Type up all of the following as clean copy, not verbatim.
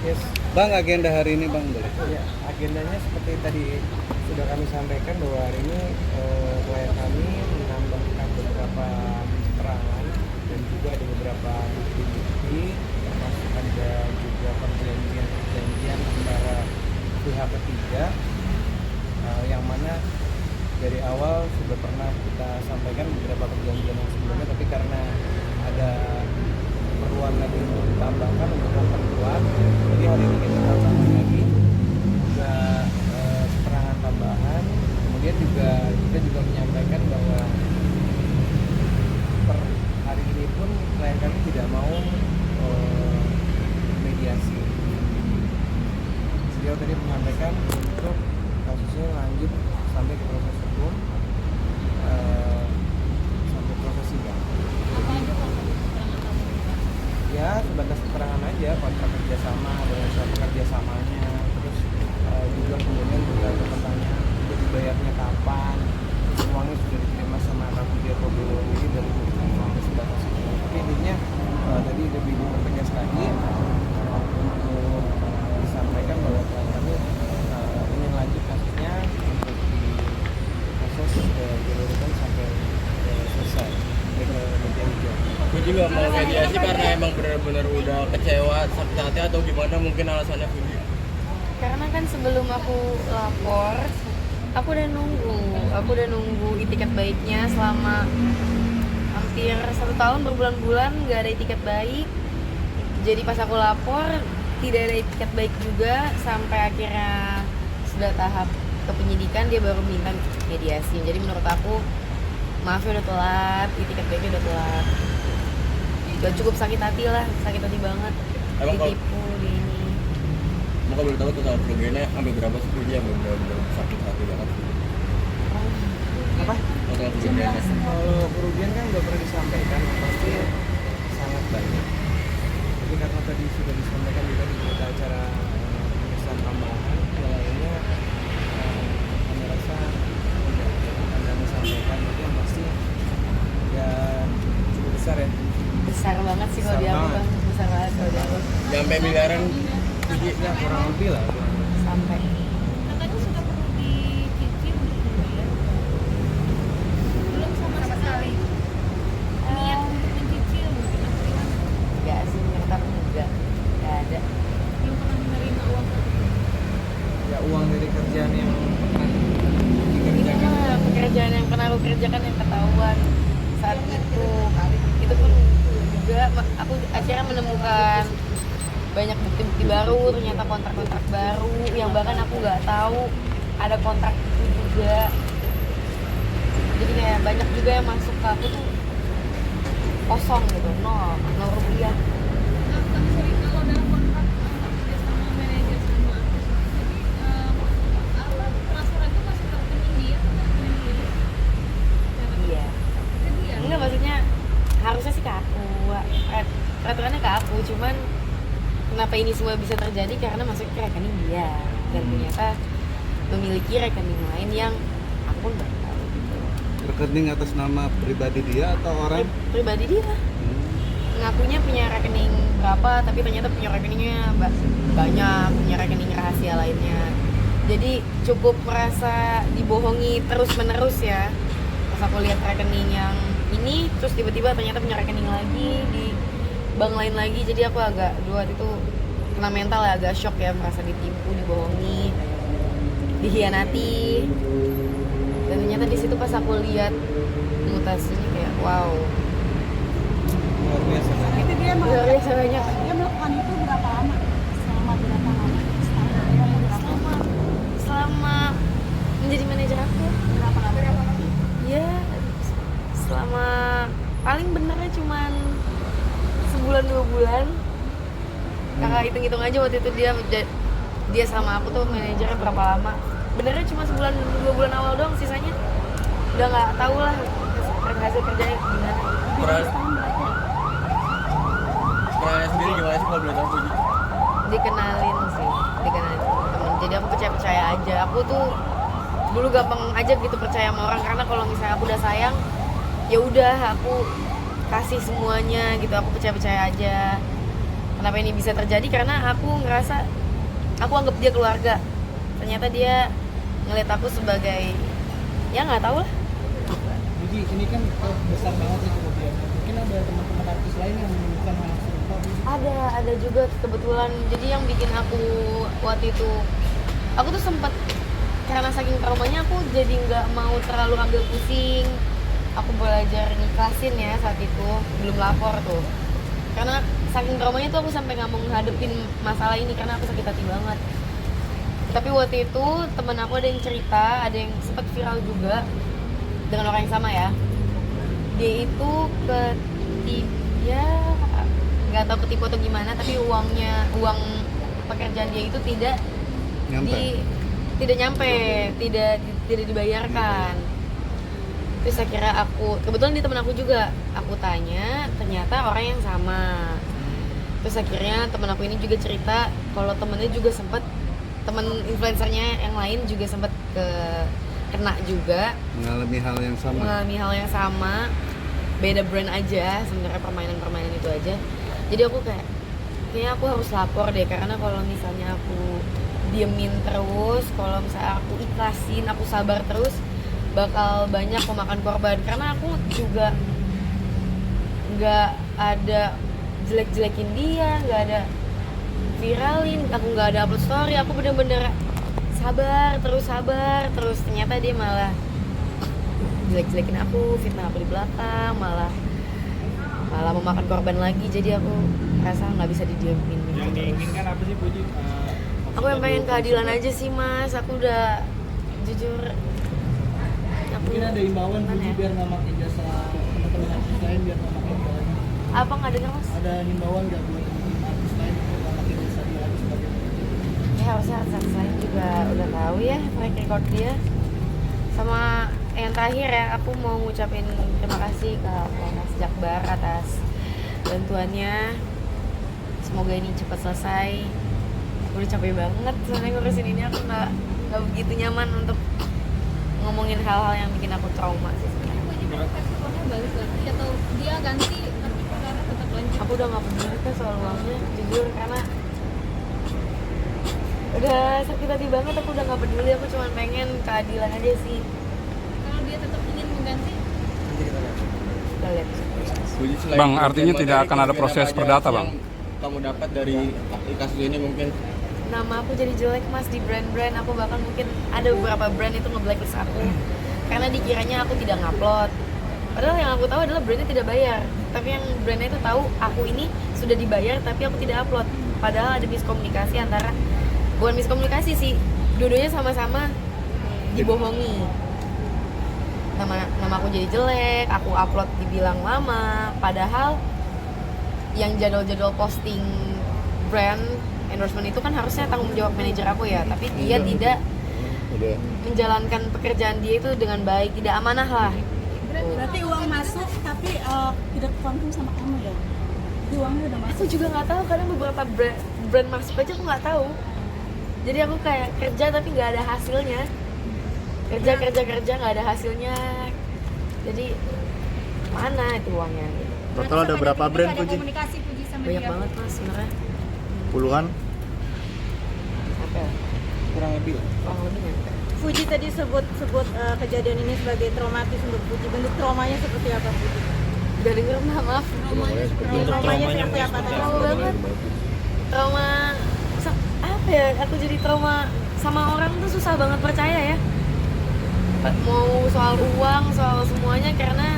Yes. Bang, agenda hari ini Bang boleh? Ya, agendanya seperti tadi sudah kami sampaikan bahwa hari ini klien kami menambahkan beberapa keterangan dan juga ada beberapa bukti-bukti, termasuk ada juga perjanjian antara pihak ketiga yang mana dari awal sudah pernah kita sampaikan beberapa perjanjian yang sebelumnya, tapi karena ada keperluan lagi untuk ditambahkan untuk memperkuat, jadi hari ini kita tambahkan lagi juga keterangan tambahan. Kemudian juga kita juga menyampaikan bahwa per hari ini pun klien kami tidak mau mediasi. Beliau tadi menyampaikan untuk kasusnya lanjut sampai ke proses hukum, sampai proses sidang. Ya sebatas keterangan aja, kontrak kerjasama dengan suatu kerjasamanya, terus juga kemudian juga ada pertanyaan sudah dibayarnya kapan, terus uangnya sudah diterima sama Raffudi atau belum, ini dari uangnya sebatas itu. Tapi intinya tadi lebih dipertegas lagi untuk disampaikan bahwa kami ingin lanjut kasusnya untuk diproses dilakukan sampai selesai sampai ke meja hijau. Gue juga mau mediasi karena emang benar-benar udah kecewa sakit hati atau gimana mungkin alasannya Budi? Karena kan sebelum aku lapor, aku udah nunggu itikat baiknya selama hampir 1 tahun, berbulan-bulan nggak ada itikat baik. Jadi pas aku lapor tidak ada itikat baik juga, sampai akhirnya sudah tahap ke penyidikan dia baru minta mediasi. Jadi menurut aku maafnya udah telat, itikat baiknya udah telat. Udah cukup sakit hati lah, sakit hati banget. Emang Ditipu di ini. Mau boleh tahu total kerugiannya sampai berapa sih Budi yang benar-benar sakit hati banget? Apa? Total kerugiannya? Kalau kerugian kan udah pernah disampaikan, pasti sangat banyak. Tapi karena tadi sudah disampaikan juga di berita acara pemeriksaan tambahan, yang lainnya kami rasa tidak akan kami sampaikan, tapi yang pasti ya cukup besar ya. Besar banget sih kalau Besar di aku banget. Bang, besar banget kalau di aku. Sampai miliaran Budi. Ya kurang lebih lah. Sampai Katanya sudah perlu dicicil belum ya? Belum sama sekali. Niat untuk mencicil mungkin atau gimana? enggak sih, menurut aku enggak ada. Belum pernah menerima uang Ya uang dari kerjaan yang pernah Ini dikerjakan. mah pekerjaan yang pernah aku kerjakan yang ketahuan saat itu pun juga aku akhirnya menemukan banyak bukti-bukti baru, ternyata kontrak-kontrak baru yang bahkan aku nggak tahu ada kontrak itu juga. Jadi kayak banyak juga yang masuk ke aku tuh kosong gitu, nol rupiah. Nah, Kak Sri, kalau dalam kontrak kerja sama manajer sama artis, jadi transferan itu masih ke rekening dia atau ke rekening dia? Iya. Ke dia? Enggak, maksudnya harusnya sih ke aku, peraturannya ke aku, cuman kenapa ini semua bisa terjadi karena masuk ke rekening dia dan ternyata memiliki rekening lain yang aku nggak tahu gitu. Rekening atas nama pribadi dia atau orang? Pribadi dia ngakunya punya rekening berapa, tapi ternyata punya rekeningnya banyak, punya rekening rahasia lainnya. Jadi cukup merasa dibohongi terus menerus ya. Pas aku lihat rekening yang ini, terus tiba-tiba ternyata punya rekening lagi di bank lain lagi. Jadi aku agak itu kena mental ya, agak shock ya, merasa ditipu, dibohongi, dihianati. Dan ternyata di situ pas aku lihat mutasinya kayak wow, Luar biasa kan? Itu dia luar biasa banyak. dia melakukan itu berapa lama? Selama berapa lama? Selama menjadi manajer aku Berapa lama? ya, selama paling benernya cuman sebulan 2 bulan. Kakak hitung-hitung aja waktu itu dia sama aku tuh manajernya berapa lama. Benernya cuma sebulan 2 bulan awal doang, sisanya udah nggak tahu lah hasil kerjanya gimana. Perannya sendiri gimana sih kalau boleh tahu Budi? Dikenalin temen, jadi aku percaya aja. Aku tuh dulu gampang aja gitu percaya sama orang, karena kalau misalnya aku udah sayang ya udah aku kasih semuanya gitu, aku percaya aja. kenapa ini bisa terjadi, karena aku ngerasa aku anggap dia keluarga, ternyata dia ngeliat aku sebagai ya nggak tahu lah. Jadi ini kan besar banget nih kemudian. Mungkin ada teman-teman artis lain yang menemukan hal serupa. Ada juga kebetulan. Jadi yang bikin aku waktu itu, aku tuh sempat karena saking traumanya aku jadi nggak mau terlalu ambil pusing. Aku belajar ngikhlasin ya saat itu, belum lapor tuh. Karena saking traumanya tuh aku sampai nggak mau ngadepin masalah ini karena aku sakit hati banget. Tapi waktu itu temen aku ada yang cerita, ada yang sempat viral juga dengan orang yang sama ya. Dia itu ya nggak tahu ketipu atau gimana, tapi uang pekerjaan dia itu tidak nyampe, tidak dibayarkan. Terus akhirnya kebetulan di temen aku juga, aku tanya, ternyata orang yang sama. Terus akhirnya temen aku ini juga cerita kalau temennya juga sempat, temen influencernya yang lain juga sempat kena juga, mengalami hal yang sama, beda brand aja sebenarnya, permainan itu aja. Jadi aku kayaknya aku harus lapor deh, karena kalau misalnya aku diemin terus, kalau misalnya aku ikhlasin, aku sabar terus, bakal banyak memakan korban. Karena aku juga nggak ada jelek-jelekin dia, nggak ada viralin, aku nggak ada upload story, aku bener-bener sabar terus. Ternyata dia malah jelek-jelekin aku, fitnah aku di belakang, malah memakan korban lagi. Jadi aku rasa nggak bisa didiemin. Yang diinginkan apa sih Puji? Aku yang pengen keadilan aja sih Mas. Aku udah jujur. Mungkin ada imbauan Puji ya? biar nggak pakai jasa teman-teman artis lain, biar nggak pakai dia lagi. Apa nggak dengar Mas? Ada imbauan nggak buat teman-teman artis lain biar nggak pakai jasa dia lagi sebagai Ya harusnya artis lain juga udah tahu ya track record dia. Sama yang terakhir ya, aku mau ngucapin terima kasih ke Polres Jakbar atas bantuannya. Semoga ini cepat selesai. Aku udah capek banget sebenarnya ngurusin ini. Aku nggak begitu nyaman untuk ngomongin hal-hal yang bikin aku trauma sih sebenarnya. Responnya balik lagi atau dia ganti tapi karena tetap lanjut? Aku udah nggak peduli kan soal uangnya, jujur, karena udah sakit hati banget. Aku udah nggak peduli, aku cuma pengen keadilan aja sih. Kalau dia tetap ingin mengganti, Kita lihat. Puji, selain Bang, artinya materi, tidak akan ada kira-kira proses apa perdata, aja Bang? yang kamu dapat dari kasus ini mungkin? Nama aku jadi jelek Mas di brand-brand. Aku bahkan mungkin ada beberapa brand itu nge-blacklist aku karena dikiranya aku tidak ngupload. Padahal yang aku tahu adalah brandnya tidak bayar. Tapi yang brandnya itu tahu aku ini sudah dibayar tapi aku tidak upload. Padahal ada miskomunikasi antara, bukan miskomunikasi sih, dua-duanya sama-sama dibohongi. Nama aku jadi jelek, aku upload dibilang lama. Padahal yang jadwal-jadwal posting brand endorsement itu kan harusnya tanggung jawab manajer aku ya, tapi dia tidak menjalankan pekerjaan dia itu dengan baik, tidak amanah lah. Berarti uang masuk tapi tidak confirm sama kamu ya? Di uangnya udah masuk. Aku juga nggak tahu, kadang beberapa brand masuk aja aku nggak tahu. Jadi aku kayak kerja tapi nggak ada hasilnya, kerja nggak ada hasilnya. Jadi mana itu uangnya? Total ada berapa brand Puji? Komunikasi Puji sama Banyak dia. banget Mas sebenarnya. Puluhan? Sampai kurang lebih lah. kurang lebih nyampe. Puji tadi sebut kejadian ini sebagai traumatis untuk Puji. Bentuk traumanya seperti apa Puji? Gak denger maaf. Traumanya seperti apa tadi? Trauma banget. Trauma apa ya? Aku jadi trauma sama orang tuh susah banget percaya ya. Mau soal uang, soal semuanya, karena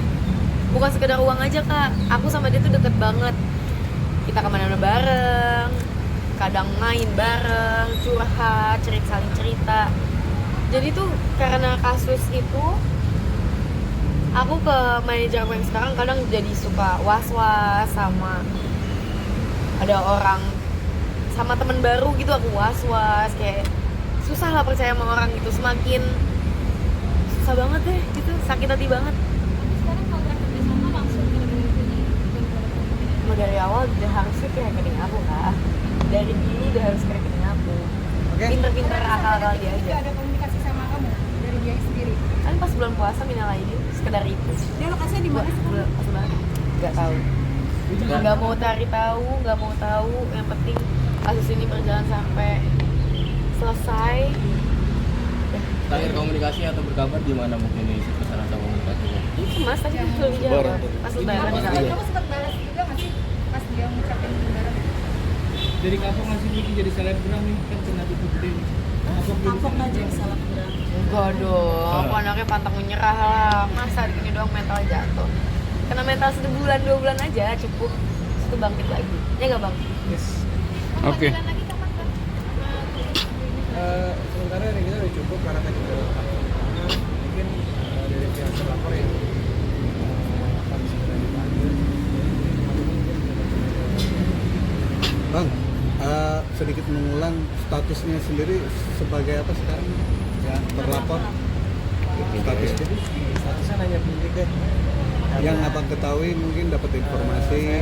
bukan sekedar uang aja Kak. Aku sama dia tuh deket banget. Kita kemana-mana bareng, kadang main bareng, curhat, saling cerita. Jadi tuh karena kasus itu, aku ke manajer aku yang sekarang kadang jadi suka was-was sama ada orang, sama temen baru gitu aku was-was, kayak susah lah percaya sama orang gitu, semakin susah banget deh gitu, sakit hati banget. tapi sekarang kontrak kerjasama langsung ke rekening Puji, bukan ke rekening Mau dari awal udah harusnya ke rekening aku Kak. Dari dulu udah harus ke rekening aku. Oke. Pinter-pinter akal-akal dia aja. Tidak ada komunikasi sama kamu dari dia sendiri. Kan pas bulan puasa minal aidin sekedar itu. Dia lokasinya di mana sekarang? Pas banget. Gak tahu. nggak mau cari tahu, nggak mau tahu. Yang penting kasus ini berjalan sampai selesai. Terakhir komunikasi atau berkabar gimana mungkin nih pesan atau komunikasi? Itu mas tadi belum dijawab pas lebaran. Kamu sempat balas juga nggak sih pas dia ngucapin lebaran? Dari kapok ngasih Diki jadi selebgram nih kan kena tutup gede nih. Kapok aja salah kurang. Enggak dong, aku anaknya pantang menyerah lah. Masa gini doang mental jatuh. Kena mental 1 bulan 2 bulan aja cukup. Itu bangkit lagi. Ya nggak bang? Yes. Oke. Panggilan lagi kapan kan? Sementara dari kita udah cukup karena tadi udah lengkap semuanya. Mungkin dari pihak terlapor yang akan segera dipanggil. Bang, sedikit mengulang statusnya sendiri sebagai apa sekarang? Ya, terlapor. Statusnya Statusnya hanya penyidik deh. yang abang ketahui mungkin dapat informasi. Saya